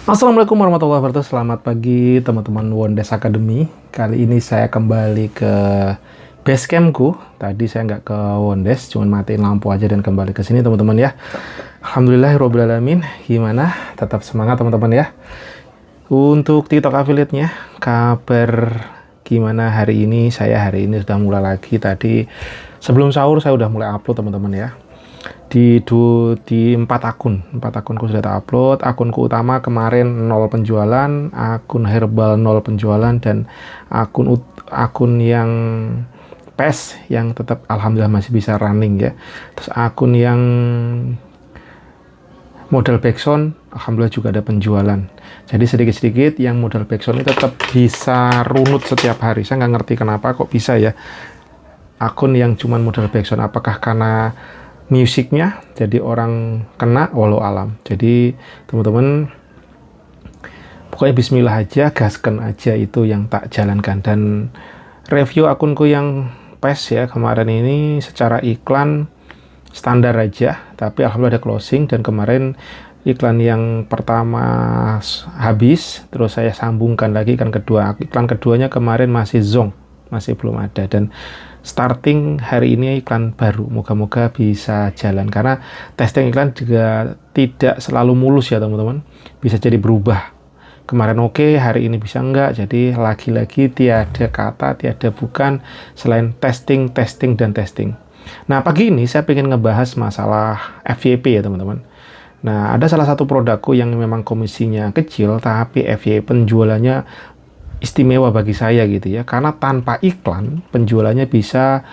Assalamualaikum warahmatullahi wabarakatuh. Selamat pagi teman-teman Wondes Academy. Kali ini saya kembali ke base campku. Tadi saya nggak ke Wondes, cuma matiin lampu aja dan kembali ke sini teman-teman ya. Alhamdulillahirobbilalamin. Gimana? Tetap semangat teman-teman ya. Untuk TikTok affiliate-nya, kabar gimana hari ini? Saya hari ini sudah mulai lagi. Tadi sebelum sahur saya udah mulai upload teman-teman ya. Di 4 akunku sudah tak upload. Akunku utama kemarin 0 penjualan, akun herbal 0 penjualan, dan akun yang PES yang tetap alhamdulillah masih bisa running ya. Terus akun yang modal backsound alhamdulillah juga ada penjualan. Jadi sedikit-sedikit yang modal backsound ini tetap bisa runut setiap hari. Saya nggak ngerti kenapa kok bisa ya akun yang cuman modal backsound, apakah karena musiknya jadi orang kena, walau alam. Jadi teman-teman pokoknya bismillah aja, gaskan aja, itu yang tak jalankan. Dan review akunku yang PES ya kemarin ini secara iklan standar aja, tapi alhamdulillah ada closing. Dan kemarin iklan yang pertama habis, terus saya sambungkan lagi iklan kedua. Iklan keduanya kemarin masih zonk, masih belum ada. Dan starting hari ini iklan baru, moga-moga bisa jalan, karena testing iklan juga tidak selalu mulus ya teman-teman, bisa jadi berubah. Kemarin oke, hari ini bisa enggak. Jadi lagi-lagi tiada kata, tiada bukan selain testing, testing, dan testing. Nah pagi ini saya ingin ngebahas masalah FYP ya teman-teman. Nah ada salah satu produkku yang memang komisinya kecil, tapi FYP penjualannya istimewa bagi saya gitu ya, karena tanpa iklan penjualannya bisa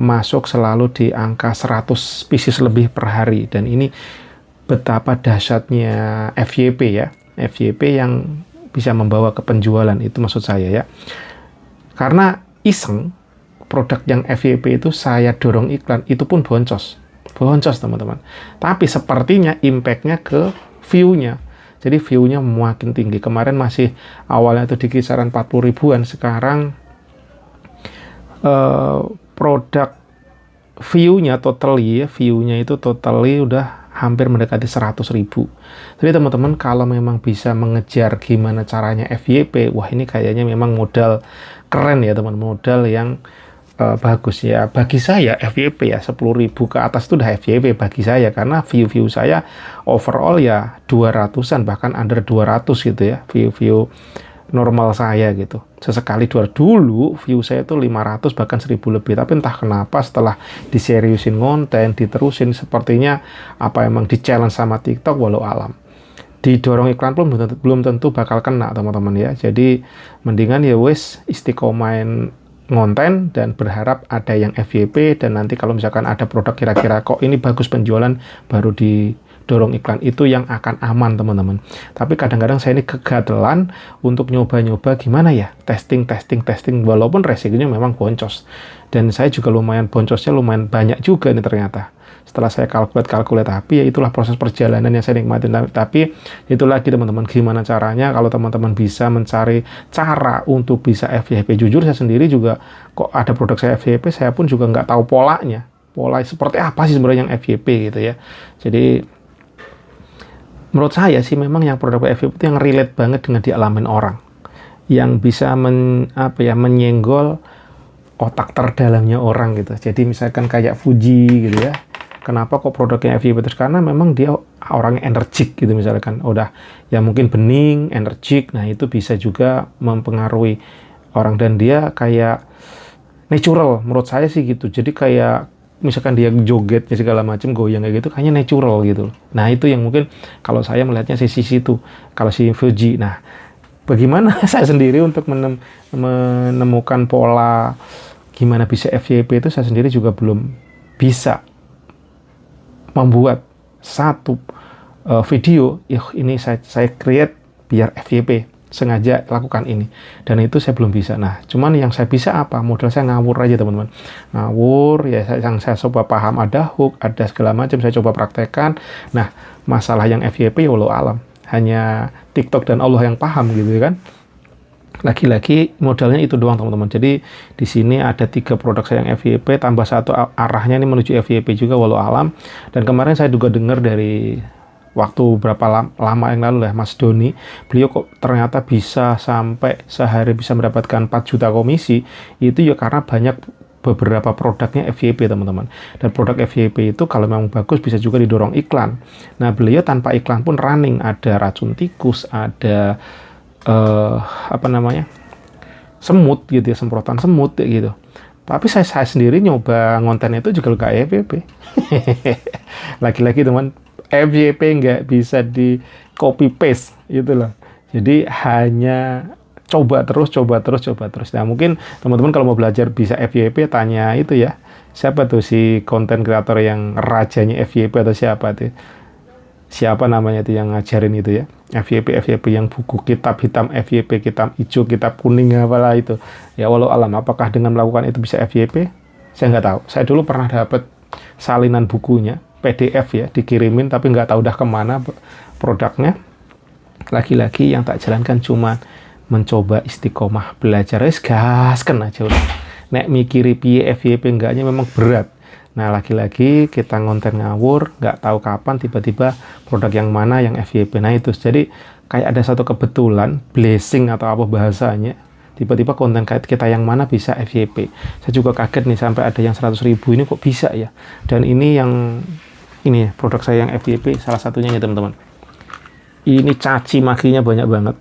masuk selalu di angka 100 pieces lebih per hari. Dan ini betapa dahsyatnya FYP ya, FYP yang bisa membawa ke penjualan, itu maksud saya ya. Karena iseng produk yang FYP itu saya dorong iklan, itu pun boncos teman-teman, tapi sepertinya impactnya ke view-nya. Jadi view-nya makin tinggi. Kemarin masih awalnya itu di kisaran 40 ribuan. Sekarang produk view-nya itu totally udah hampir mendekati 100 ribu. Jadi teman-teman kalau memang bisa mengejar gimana caranya FYP, wah ini kayaknya memang modal keren ya teman-teman, modal yang bagus ya. Bagi saya FYP ya 10.000 ke atas itu udah FYP bagi saya, karena view-view saya overall ya 200-an, bahkan under 200 gitu ya, view-view normal saya gitu. Sesekali dulu view saya itu 500 bahkan 1.000 lebih, tapi entah kenapa setelah diseriusin konten, diterusin, sepertinya apa emang di challenge sama TikTok, walau alam. Didorong iklan pun belum tentu bakal kena teman-teman ya. Jadi mendingan ya wes istiqomahin ngonten dan berharap ada yang FYP, dan nanti kalau misalkan ada produk kira-kira kok ini bagus penjualan, baru didorong iklan, itu yang akan aman teman-teman. Tapi kadang-kadang saya ini kegatelan untuk nyoba-nyoba gimana ya, testing, walaupun resikonya memang boncos, dan saya juga lumayan boncosnya lumayan banyak juga nih ternyata setelah saya kalkulat, tapi ya itulah proses perjalanan yang saya nikmatin. Tapi itu lagi teman-teman, gimana caranya kalau teman-teman bisa mencari cara untuk bisa FYP. Jujur saya sendiri juga kok ada produk saya FYP, saya pun juga nggak tahu polanya, pola seperti apa sih sebenarnya yang FYP gitu ya. Jadi menurut saya sih memang yang produk FYP itu yang relate banget dengan dialamin orang, yang bisa menyenggol otak terdalamnya orang gitu. Jadi misalkan kayak Fuji gitu ya, kenapa kok produknya FYP terus? Karena memang dia orangnya energik gitu misalkan. Udah ya mungkin bening, energik. Nah itu bisa juga mempengaruhi orang, dan dia kayak natural menurut saya sih gitu. Jadi kayak misalkan dia jogetnya segala macam, goyang kayak gitu, kayaknya natural gitu. Nah itu yang mungkin kalau saya melihatnya sisi itu, kalau si Fuji. Nah bagaimana saya sendiri untuk menemukan pola gimana bisa FYP itu, saya sendiri juga belum bisa membuat satu video ini saya create biar FYP, sengaja lakukan ini, dan itu saya belum bisa. Nah cuman yang saya bisa apa, modal saya ngawur aja teman-teman, ngawur ya. Saya coba paham, ada hook, ada segala macam, saya coba praktekkan. Nah masalah yang FYP ya walau alam, hanya TikTok dan Allah yang paham gitu kan. Lagi-lagi modalnya itu doang teman-teman. Jadi di sini ada 3 produk saya yang FYP, tambah 1 arahnya ini menuju FYP juga walau alam. Dan kemarin saya juga dengar dari waktu berapa lama yang lalu lah Mas Doni, beliau kok ternyata bisa sampai sehari bisa mendapatkan 4 juta komisi, itu ya karena banyak beberapa produknya FYP teman-teman. Dan produk FYP itu kalau memang bagus bisa juga didorong iklan. Nah beliau tanpa iklan pun running, ada racun tikus, ada apa namanya, semut gitu ya, semprotan semut gitu. Tapi saya sendiri nyoba ngonten itu juga nggak FYP. Lagi-lagi teman, FYP nggak bisa di copy paste gitu loh. Jadi hanya coba terus. Nah mungkin teman-teman kalau mau belajar bisa FYP, tanya itu ya, siapa tuh si konten kreator yang rajanya FYP atau siapa namanya itu yang ngajarin itu ya, FYP yang buku kitab hitam FYP, kitab hijau, kitab kuning apalah itu ya. Walau alam, apakah dengan melakukan itu bisa FYP, saya nggak tahu. Saya dulu pernah dapat salinan bukunya PDF ya, dikirimin, tapi nggak tahu udah kemana produknya. Lagi-lagi yang tak jalankan cuma mencoba istiqomah belajar, gaskan aja udah. Nek mikiri piye FYP enggaknya memang berat. Nah lagi-lagi kita ngonten ngawur, nggak tahu kapan tiba-tiba produk yang mana yang FYP. Nah itu jadi kayak ada satu kebetulan, blessing atau apa bahasanya, tiba-tiba konten kita yang mana bisa FYP. Saya juga kaget nih sampai ada yang 100.000 ini kok bisa ya. Dan ini produk saya yang FYP salah satunya ya teman-teman. Ini caci makinya banyak banget.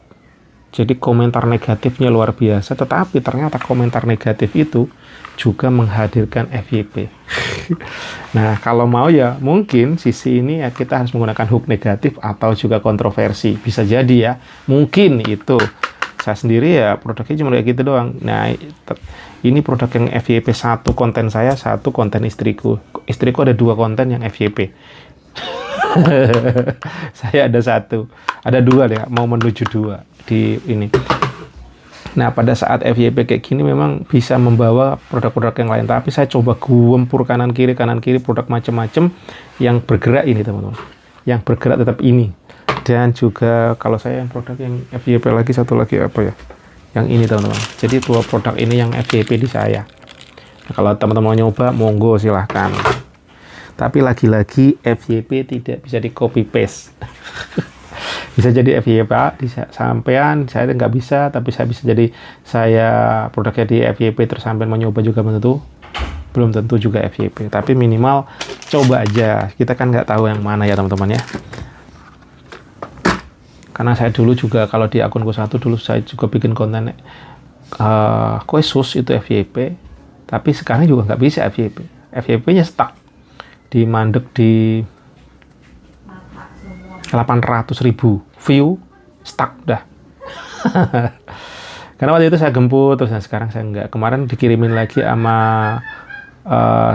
Jadi komentar negatifnya luar biasa, tetapi ternyata komentar negatif itu juga menghadirkan FYP. Nah, kalau mau ya mungkin sisi ini ya kita harus menggunakan hook negatif atau juga kontroversi. Bisa jadi ya, mungkin itu. Saya sendiri ya produknya cuma kayak gitu doang. Nah, ini produk yang FYP, satu konten saya, satu konten istriku. Istriku ada 2 konten yang FYP. Saya ada 1, ada 2 deh, mau menuju 2 di ini. Nah pada saat FYP kayak gini memang bisa membawa produk-produk yang lain, tapi saya coba gempur kanan kiri produk macam-macam yang bergerak ini teman-teman, yang bergerak tetap ini. Dan juga kalau saya yang produk yang FYP lagi, satu lagi apa ya, yang ini teman-teman. Jadi 2 produk ini yang FYP di saya. Nah, kalau teman-teman mau nyoba monggo silahkan, tapi lagi-lagi FYP tidak bisa di copy paste. Bisa jadi FYP di sampean, saya nggak bisa, tapi saya bisa jadi saya produknya di FYP terus sampean mau nyoba juga belum tentu juga FYP, tapi minimal coba aja, kita kan nggak tahu yang mana ya teman-teman ya. Karena saya dulu juga kalau di akunku satu dulu saya juga bikin konten kue sus itu FYP, tapi sekarang juga nggak bisa FYP-nya stuck di mandek di 800.000 view, stuck dah. Karena waktu itu saya gempur terus, nah sekarang saya enggak. Kemarin dikirimin lagi sama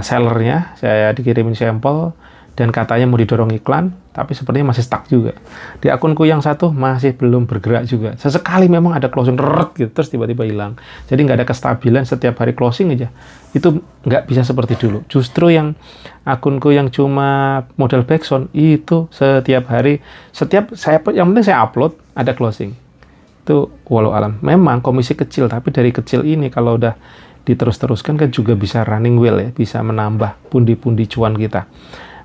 sellernya, saya dikirimin sampel dan katanya mau didorong iklan, tapi sepertinya masih stuck juga. Di akunku yang satu masih belum bergerak juga. Sesekali memang ada closing gitu, terus tiba-tiba hilang. Jadi nggak ada kestabilan, setiap hari closing aja. Itu nggak bisa seperti dulu. Justru yang akunku yang cuma modal backsound itu setiap hari, yang penting saya upload ada closing. Itu walau alam. Memang komisi kecil, tapi dari kecil ini kalau udah diterus-teruskan kan juga bisa running well ya, bisa menambah pundi-pundi cuan kita.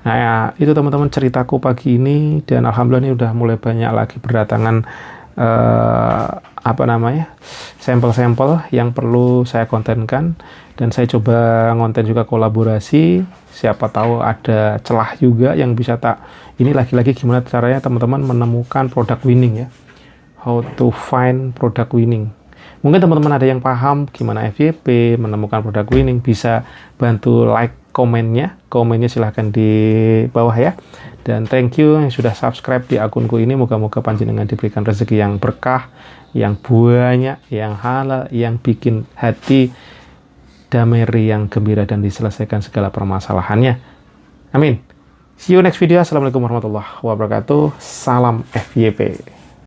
Nah ya, itu teman-teman ceritaku pagi ini, dan alhamdulillah ini udah mulai banyak lagi berdatangan sampel-sampel yang perlu saya kontenkan, dan saya coba ngonten juga kolaborasi. Siapa tahu ada celah juga yang bisa ini lagi-lagi gimana caranya teman-teman menemukan produk winning ya, how to find product winning. Mungkin teman-teman ada yang paham gimana FYP, menemukan produk winning, bisa bantu like komennya silahkan di bawah ya. Dan thank you yang sudah subscribe di akunku ini. Moga-moga panjenengan diberikan rezeki yang berkah, yang banyak, yang halal, yang bikin hati damai, yang gembira, dan diselesaikan segala permasalahannya. Amin. See you next video. Assalamualaikum warahmatullahi wabarakatuh. Salam FYP.